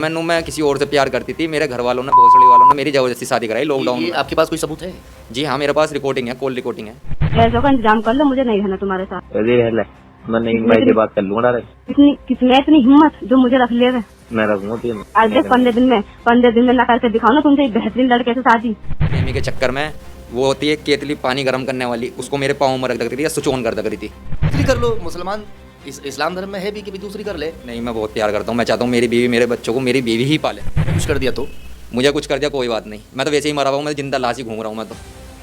मैं किसी और से प्यार करती थी। मेरे घर वालों ने, भोसड़ी वालों ने मेरी जबरदस्ती शादी कराई लॉकडाउन में। आपके पास कोई सबूत है? जी हाँ, मेरे पास रिकॉर्डिंग है, कॉल रिकॉर्डिंग है। पैसों का इंतजाम कर लो, मुझे नहीं रहना तुम्हारे साथ। मैं नहीं भाई की बात कर लूंगा डायरेक्ट। इतनी हिम्मत जो मुझे रख ले रहे। मैं रखूंगा तीन। आज देख 15 दिन में ना करके दिखाओ ना तुमसे बेहतरीन लड़के से शादी। प्रेमी के चक्कर में वो होती है केतली पानी गर्म करने वाली, उसको मेरे पाँव में रख रही थी या सुचोन कर रही थी। दूसरी कर लो, मुसलमान इस्लाम धर्म में है भी कि दूसरी कर ले। नहीं, मैं बहुत प्यार करता हूँ। मैं चाहता हूँ मेरी बीवी मेरे बच्चों को मेरी बीवी ही पाले। कुछ कर दिया तो मुझे कुछ कर दिया कोई बात नहीं, मैं तो वैसे ही मरा हुआ हूँ। मैं जिंदा लाश ही घूम रहा हूँ।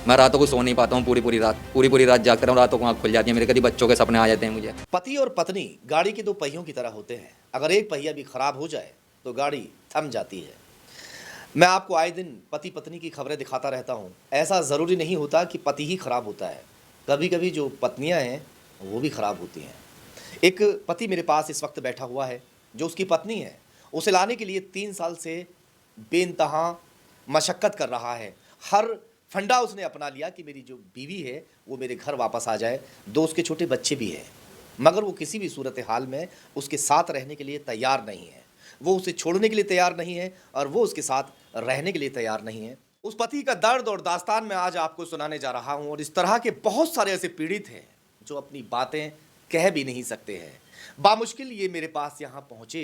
मैं रातों को सो नहीं पाता हूँ, पूरी रात जागता हूँ। रातों को आँख खुल जाती है मेरे, कभी बच्चों के सपने आ जाते हैं मुझे। पति और पत्नी गाड़ी के दो पहियों की तरह होते हैं। अगर एक पहिया भी खराब हो जाए तो गाड़ी थम जाती है। मैं आपको आए दिन पति पत्नी की खबरें दिखाता रहता हूँ। ऐसा ज़रूरी नहीं होता कि पति ही खराब होता है, कभी कभी जो पत्नियाँ हैं वो भी खराब होती हैं। एक पति मेरे पास इस वक्त बैठा हुआ है, जो उसकी पत्नी है, उसे लाने के लिए 3 साल से बेइंतहा मशक्क़त कर रहा है। हर फंडा उसने अपना लिया कि मेरी जो बीवी है वो मेरे घर वापस आ जाए। 2 उसके छोटे बच्चे भी हैं, मगर वो किसी भी सूरत हाल में उसके साथ रहने के लिए तैयार नहीं है। वो उसे छोड़ने के लिए तैयार नहीं है और वो उसके साथ रहने के लिए तैयार नहीं है। उस पति का दर्द और दास्तान मैं आज आपको सुनाने जा रहा हूँ। और इस तरह के बहुत सारे ऐसे पीड़ित हैं जो अपनी बातें कह भी नहीं सकते हैं। बामुश्किल ये मेरे पास यहाँ पहुँचे।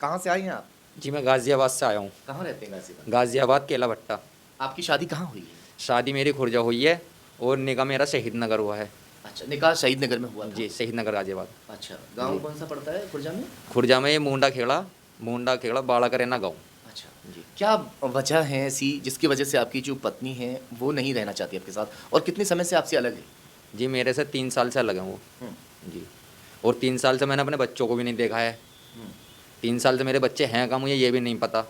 कहाँ से आए हैं आप? जी, मैं गाजियाबाद से आया हूँ। कहाँ रहते हैं गाजियाबाद? गाजियाबाद केला भट्टा। आपकी शादी कहाँ हुई है? शादी मेरी खुर्जा हुई है और निकाह मेरा शहीद नगर हुआ है। अच्छा, निकाह शहीद नगर में हुआ था? जी, शहीद नगर गाजियाबाद। अच्छा, गांव कौन सा पड़ता है खुर्जा में? खुर्जा में ये मुंडा खेड़ा बाड़ा करेना गाँव। अच्छा जी, क्या वजह है ऐसी जिसकी वजह से आपकी जो पत्नी है वो नहीं रहना चाहती आपके साथ, और कितने समय से आपसे अलग है? जी, मेरे से 3 साल से अलग हैं वो। जी, और 3 साल से मैंने अपने बच्चों को भी नहीं देखा है। 3 साल से मेरे बच्चे हैं कहाँ मुझे ये भी नहीं पता।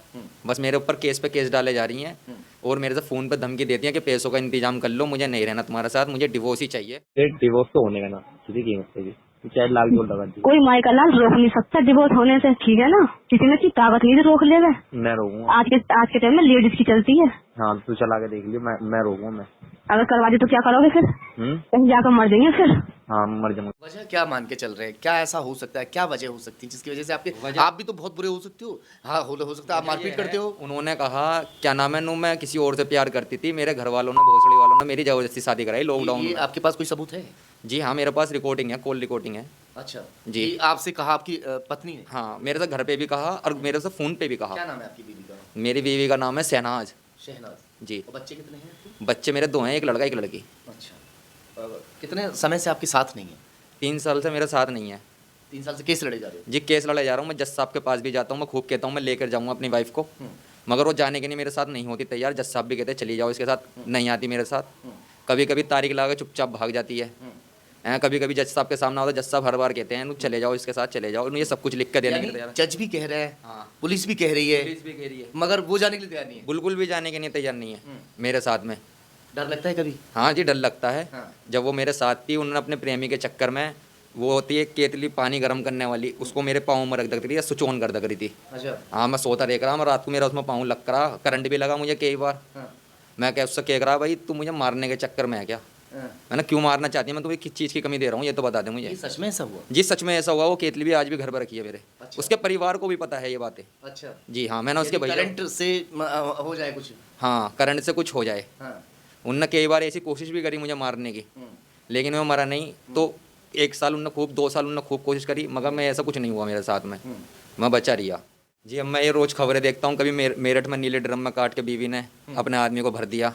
बस मेरे ऊपर केस पे केस डाले जा रही हैं और मेरे से फ़ोन पे धमकी देती हैं कि पैसों का इंतजाम कर लो, मुझे नहीं रहना तुम्हारे साथ, मुझे डिवोर्स ही चाहिए। डिवोर्स तो होने का ना किसी कीमत से भी, चाहे लाख जोड़ लगा दी। कोई माई का लाल रोक नहीं सकता डिवोर्स होने से, ठीक है ना। किसी ने की ताकत नहीं रोक ले। मैं रोकूंगा। आज के टाइम में लेडीज की चलती है। हाँ, तू चला के देख लियो। मैं रोकूंगा। मैं अगर करवा दी तो क्या करोगे फिर? कहीं जाकर मर जाएंगे फिर। हाँ, मर जाऊंगा। वजह क्या मान के चल रहे हैं? क्या ऐसा हो सकता है, क्या वजह हो सकती है जिसकी वजह से आप भी तो बहुत बुरे हो सकते हो। हाँ, हो सकता है आप मारपीट करते हो। उन्होंने कहा क्या नाम है, मैं किसी और से प्यार करती थी। मेरे घर वालों ने, भोसड़ी वालों ने मेरी जबरदस्ती शादी कराई लॉकडाउन में। आपके पास कोई सबूत है? जी हाँ, मेरे पास रिकॉर्डिंग है, कॉल रिकॉर्डिंग है। अच्छा जी। ये आपसे कहा आपकी पत्नी ने? हाँ, मेरे से घर पे भी कहा और मेरे से फ़ोन पे भी कहा। क्या नाम है आपकी बीवी का? मेरी बीवी का नाम है शहनाज। शहनाज जी। और बच्चे कितने हैं आपके? बच्चे मेरे 2 हैं, एक लड़का एक लड़की। अच्छा, कितने समय से आपके साथ नहीं है? 3 साल से मेरे साथ नहीं है। 3 साल से केस लड़े जा रहे हो? जी, केस लड़े जा रहा हूँ। मैं जज साहब के पास भी जाता हूँ, मैं खूब कहता हूँ मैं लेकर जाऊँगा अपनी वाइफ को, मगर वो जाने के लिए मेरे साथ नहीं होती तैयार। जज साहब भी कहते चली जाओ इसके साथ, नहीं आती मेरे साथ। कभी कभी तारीख लगा के चुपचाप भाग जाती है। कभी कभी जज साहब के सामने होता है, जज साहब हर बार कहते हैं चले जाओ इसके साथ, चले जाओ। ये सब कुछ लिख कर देने के लिए तैयार है। जज भी कह रहा है, हाँ, पुलिस भी कह रही है, पुलिस भी कह रही है, मगर वो जाने के लिए तैयार नहीं है। बिल्कुल भी जाने के लिए तैयार नहीं है मेरे साथ में। डर लगता है कभी? हाँ जी, डर लगता है। हाँ। जब वो मेरे साथ थी, उन्होंने अपने प्रेमी के चक्कर में, वो होती है केतली पानी गर्म करने वाली, उसको मेरे पाँव में रख थी या सुचोन कर रही थी। अच्छा। हाँ, मैं सोता देख रहा, मैं रात को मेरा उसमें पाँव लग रहा, करंट भी लगा मुझे कई बार। हाँ। मैं क्या उससे कह रहा, भाई तू मुझे मारने के चक्कर में है क्या? हाँ। मैंने क्यों मारना चाहती है, मैं तुम्हें किस चीज़ की कमी दे रहा हूँ ये तो बता दे मुझे। ये सच में ऐसा हुआ? जी, सच में ऐसा हुआ। वो केतली भी आज भी घर पर रखी है मेरे। अच्छा। उसके परिवार को भी पता है ये बातें। अच्छा जी हाँ, मैंने उसके भैया, करंट से हो जाए कुछ? हाँ, करंट से कुछ हो जाए। हाँ। उनने कई बार ऐसी कोशिश भी करी मुझे मारने की, लेकिन मैं मरा नहीं। तो 1 साल उनने खूब, 2 साल उनने खूब कोशिश करी, मगर मैं ऐसा कुछ नहीं हुआ मेरे साथ में, मैं बचा रिया। जी, अब मैं ये रोज़ खबरें देखता हूँ। कभी मेरठ में नीले ड्रम में काट के बीवी ने अपने आदमी को भर दिया।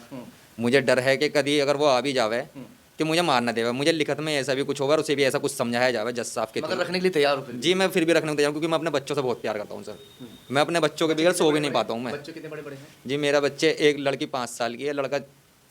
मुझे डर है कि कभी अगर वो आ भी जावे कि मुझे मारना देवे, मुझे लिखत में ऐसा भी कुछ होगा, उसे भी ऐसा कुछ समझाया जावे जज साहब के। मगर रखने के लिए तैयार हो फिर? जी, मैं फिर भी रखने को तैयार हूँ, क्योंकि मैं अपने बच्चों से बहुत प्यार करता हूँ सर। मैं अपने बच्चों के बगैर सो भी नहीं पाता हूँ मैं। बच्चे कितने बड़े बड़े हैं? जी, मेरा बच्चे, एक लड़की 5 साल की है, लड़का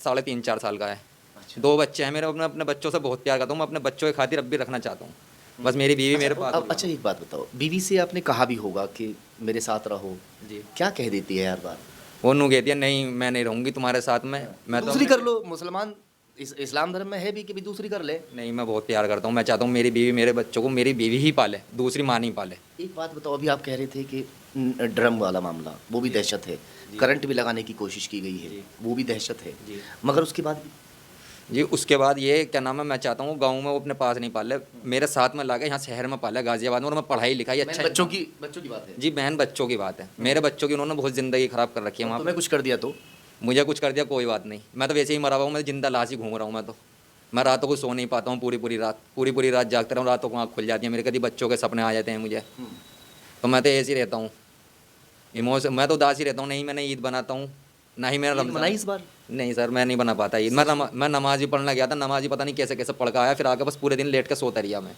3.5-4 साल का है। अच्छा। 2 बच्चे हैं मेरे। अपने बच्चों से बहुत प्यार करता हूँ। मैं अपने बच्चों की खातिर अब भी रखना चाहता हूँ। बस मेरी बीवी मेरे पास। अच्छा, एक बात बताओ, बीवी से आपने कहा भी होगा कि मेरे साथ रहो, जी, क्या कह देती है हर बार? वो नू कहती है नहीं, मैं नहीं रहूँगी तुम्हारे साथ में। मैं तो दूसरी कर लो, मुसलमान इस्लाम धर्म में है भी कि दूसरी कर ले। नहीं, मैं बहुत प्यार करता हूँ। मैं चाहता हूँ मेरी बीवी मेरे बच्चों को मेरी बीवी ही पाले, दूसरी माँ नहीं पाले। एक बात बताओ, अभी आप कह रहे थे कि ड्रम वाला मामला, वो भी दहशत है, करंट भी लगाने की कोशिश की गई है, वो भी दहशत है, मगर उसके बाद जी उसके बाद ये क्या नाम है, मैं चाहता हूँ गाँव में वो अपने पास नहीं पाले, मेरे साथ में ला के यहाँ शहर में पाला गाजियाबाद में, और मैं पढ़ाई लिखाई अच्छा बच्चों की बात है। जी बहन बच्चों की बात है, मेरे बच्चों की उन्होंने बहुत ज़िंदगी ख़राब कर रखी है वहाँ तुम्हें कुछ कर दिया तो पे। मुझे कुछ कर दिया कोई बात नहीं, मैं तो वैसे ही मरा हुआ हूँ, मैं जिंदा लाश ही घूम रहा हूँ। मैं रातों को सो नहीं पाता हूँ, पूरी रात जागता रहा हूँ, रातों को आँख खुल जाती है मेरे, कभी बच्चों के सपने आ जाते हैं मुझे। तो मैं तो ऐसे ही रहता हूँ, इमोशन, मैं तो उदास ही रहता हूँ। नहीं मैंने ईद बनाता हूँ, ना ही मेरा ईद बनाई इस बार? नहीं सर, मैं नहीं बना पाता ईद। मैं नमाज ही पढ़ने गया था, नमाज ही पता नहीं कैसे कैसे पढ़ के आया, फिर आके बस पूरे दिन लेट के सोता रहा मैं।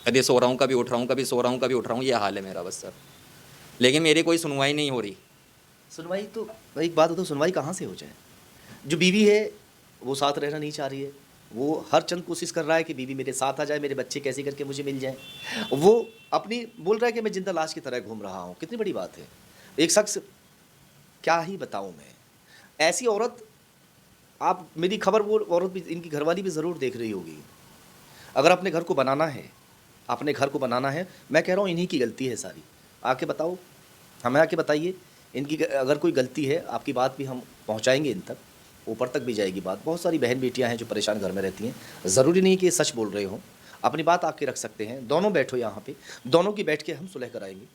कभी सो रहा हूँ, कभी उठ रहा हूँ, कभी सो रहा हूँ, कभी उठ रहा हूँ, ये हाल है मेरा बस सर। लेकिन मेरी कोई सुनवाई नहीं हो रही। सुनवाई तो एक बात बताओ, सुनवाई कहाँ से हो जाए? जो बीवी है वो साथ रहना नहीं चाह रही है, वो हर चंद कोशिश कर रहा है कि बीवी मेरे साथ आ जाए, मेरे बच्चे कैसे करके मुझे मिल जाए। वो अपनी बोल रहा है कि मैं जिंदा लाश की तरह घूम रहा हूँ। कितनी बड़ी बात है। एक शख्स, क्या ही बताऊँ मैं, ऐसी औरत, आप मेरी खबर वो औरत भी, इनकी घरवाली भी ज़रूर देख रही होगी। अगर अपने घर को बनाना है, अपने घर को बनाना है, मैं कह रहा हूँ इन्हीं की गलती है सारी। आके बताओ, हमें आके बताइए इनकी अगर कोई गलती है। आपकी बात भी हम पहुँचाएंगे इन तक, ऊपर तक भी जाएगी बात। बहुत सारी बहन बेटियां हैं जो परेशान घर में रहती हैं, ज़रूरी नहीं कि ये सच बोल रहे हो, अपनी बात आके रख सकते हैं। दोनों बैठो यहाँ पे, दोनों की बैठ के हम सुलह कराएंगे।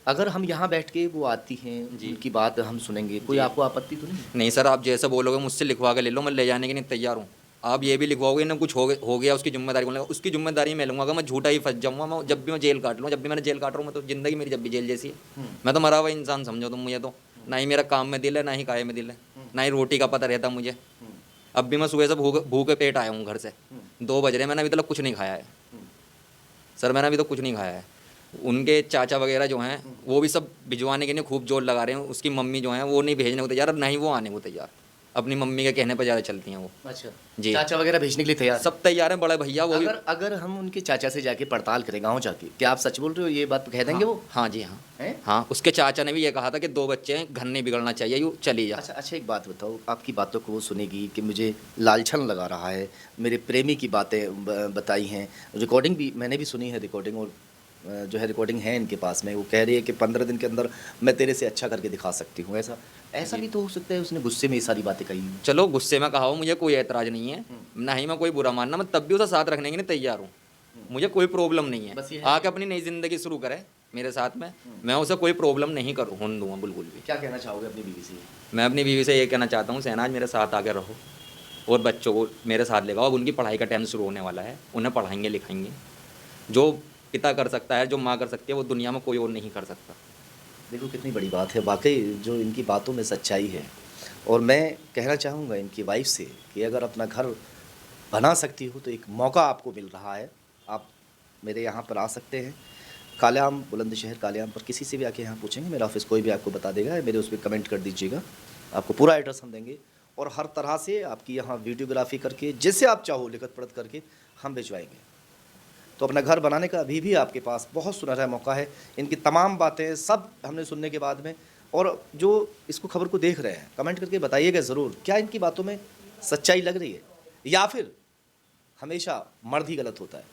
अगर हम यहाँ बैठ के वो आती हैं उनकी बात हम सुनेंगे, कोई आपको आपत्ति तो नहीं? नहीं सर, आप जैसे बोलोगे मुझसे लिखवा के ले लो, मैं ले जाने के लिए तैयार हूँ। आप ये भी लिखवाओगे ना कुछ हो गया उसकी जिम्मेदारी कौन लेगा? उसकी जिम्मेदारी मैं लूँगा। अगर मैं झूठा ही फंस जाऊँगा, मैं जब भी मैं जेल काट लूँ, जब भी मैंने जेल काट रहा हूँ, मैं तो ज़िंदगी मेरी जब भी जेल जैसी है। मैं तो मरा हुआ इंसान समझो तुम मुझे। तो ना ही मेरा काम में दिल है, ना ही काये में दिल है, ना ही रोटी का पता रहता मुझे। अब भी मैं सुबह से भूखे पेट आया हूँ घर से, 2 बज रहे, मैंने अभी तक कुछ नहीं खाया है सर, मैंने अभी तो कुछ नहीं खाया है। उनके चाचा वगैरह जो हैं वो भी सब भिजवाने के लिए खूब जोर लगा रहे हैं। उसकी मम्मी जो है वो नहीं भेजने को तैयार, और ना ही वो आने को तैयार। अपनी मम्मी के कहने पर ज़्यादा चलती हैं वो। अच्छा जी। चाचा वगैरह भेजने के लिए तैयार? सब तैयार हैं बड़े भैया वो भी। अगर हम उनके चाचा से जाके पड़ताल करें गाँव जाके, क्या आप सच बोल रहे हो? ये बात कह देंगे वो? हाँ जी हाँ हैं? हाँ, उसके चाचा ने भी ये कहा था कि 2 बच्चे हैं, घर नहीं बिगड़ना चाहिए, यू चली जा। अच्छा एक बात बताओ, आपकी बातों को वो सुनेगी कि मुझे लालछन लगा रहा है, मेरे प्रेमी की बातें बताई हैं, रिकॉर्डिंग भी मैंने भी सुनी है, रिकॉर्डिंग, और जो है रिकॉर्डिंग है इनके पास में। वो कह रही है कि 15 दिन के अंदर मैं तेरे से अच्छा करके दिखा सकती हूँ। ऐसा भी तो हो सकता है उसने गुस्से में ये सारी बातें कही हैं। चलो गुस्से में कहा हो, मुझे कोई ऐतराज़ नहीं है, ना ही मैं कोई बुरा मानना, मैं तब भी उसे साथ रखने के लिए तैयार हूँ। मुझे कोई प्रॉब्लम नहीं बस ये है, है आके अपनी नई ज़िंदगी शुरू करे मेरे साथ में, मैं उसे कोई प्रॉब्लम नहीं करूँ होने दूँगा बिल्कुल भी। क्या कहना चाहोगे अपनी बीवी से? मैं अपनी बीवी से ये कहना चाहता हूँ, शहनाज मेरे साथ आके रहो और बच्चों को मेरे साथ लेगा। अब उनकी पढ़ाई का टाइम शुरू होने वाला है, उन्हें पढ़ाएंगे लिखाएंगे। जो पिता कर सकता है, जो माँ कर सकती है, वो दुनिया में कोई और नहीं कर सकता। देखो कितनी बड़ी बात है, वाकई जो इनकी बातों में सच्चाई है। और मैं कहना चाहूँगा इनकी वाइफ से कि अगर अपना घर बना सकती हो तो एक मौका आपको मिल रहा है, आप मेरे यहाँ पर आ सकते हैं। कालियाम, बुलंदशहर कालियाम पर किसी से भी आके यहाँ पूछेंगे, मेरा ऑफिस कोई भी आपको बता देगा, मेरे उस पर कमेंट कर दीजिएगा, आपको पूरा एड्रेस हम देंगे। और हर तरह से आपकी यहाँ वीडियोग्राफी करके, जैसे आप चाहो लिखत पढ़त करके हम भिजवाएंगे। तो अपना घर बनाने का अभी भी आपके पास बहुत सुनहरा मौका है। इनकी तमाम बातें सब हमने सुनने के बाद में, और जो इसको खबर को देख रहे हैं, कमेंट करके बताइएगा ज़रूर, क्या इनकी बातों में सच्चाई लग रही है या फिर हमेशा मर्द ही गलत होता है।